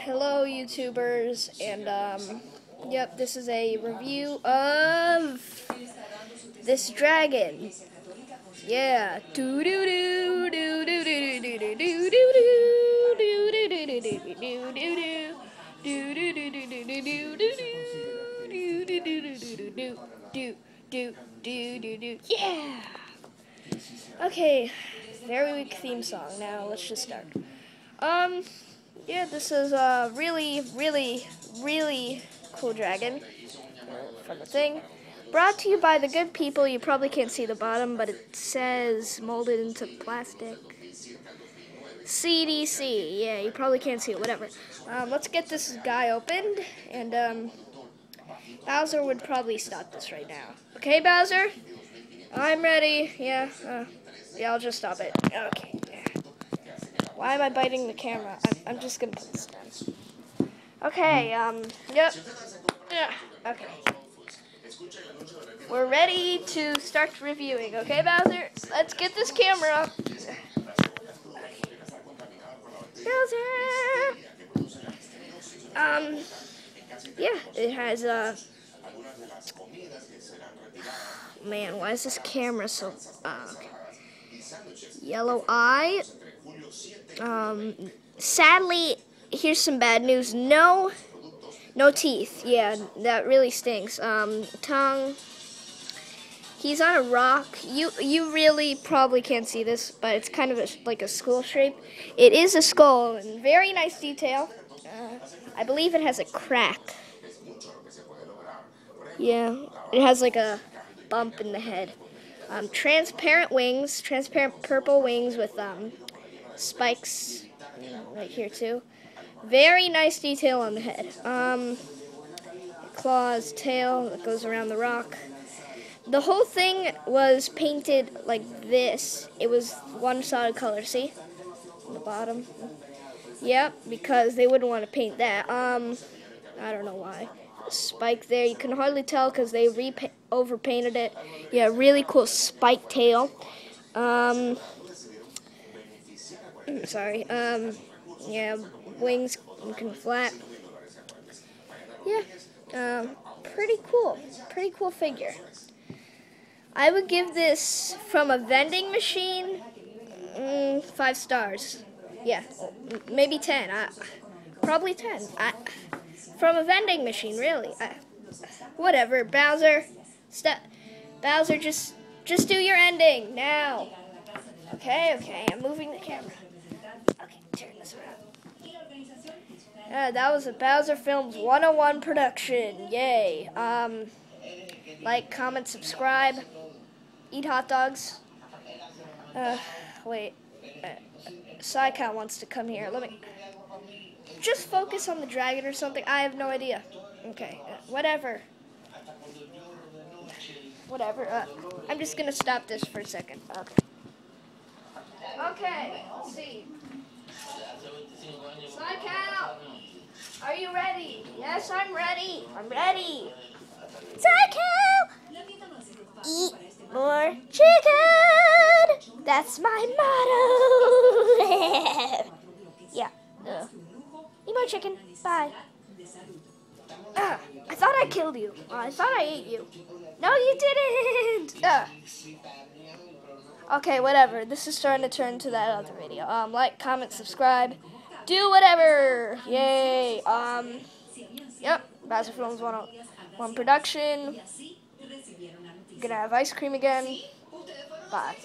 Hello, YouTubers, and yep, this is a review of this dragon. Yeah. Yeah. Okay, very weak theme song. Now let's just start. Yeah, this is a really cool dragon from the thing. Brought to you by the good people. You probably can't see the bottom, but it says molded into plastic. CDC. Yeah, you probably can't see it. Whatever. Let's get this guy opened, and Bowser would probably stop this right now. Okay, Bowser? I'm ready. Yeah, I'll just stop it. Okay. Why am I biting the camera? I'm just gonna put this down. Okay, yep. Yeah, okay. We're ready to start reviewing, okay, Bowser? Let's get this camera up. Bowser! Yeah, it has, man, why is this camera so, okay. Yellow eye. Sadly, here's some bad news. No teeth. Yeah, that really stinks. Tongue. He's on a rock. You really probably can't see this, but it's kind of like a skull shape. It is a skull, and very nice detail. I believe it has a crack. Yeah, it has like a bump in the head. Transparent wings, transparent purple wings with spikes right here too. Very nice detail on the head. Claws, tail that goes around the rock. The whole thing was painted like this. It was one solid color, see? On the bottom. Yep, because they wouldn't want to paint that. I don't know why. Spike there, you can hardly tell because they overpainted it. Yeah, really cool spike tail. Sorry. Yeah, wings looking flat. Yeah, pretty cool. Pretty cool figure. I would give this from a vending machine 5 stars. Yeah, maybe 10. Probably 10. From a vending machine, really. Whatever, Bowser. Bowser, just do your ending now. Okay, I'm moving the camera. Okay, turn this around. That was a Bowser Films 101 production. Yay. Like, comment, subscribe. Eat hot dogs. Wait. Psycon wants to come here. Let me just focus on the dragon or something. I have no idea. Okay, whatever. I'm just gonna stop this for a second. Okay, let's see. Psycon, are you ready? Yes, I'm ready. Psycon, eat more chicken. That's my motto. Yeah. Eat more chicken. Bye. I thought I killed you. I thought I ate you. No, you didn't. Okay, whatever. This is starting to turn to that other video. Like, comment, subscribe. Do whatever. Yay. Yep. Bowser Films 101 production. Gonna have ice cream again. Bye.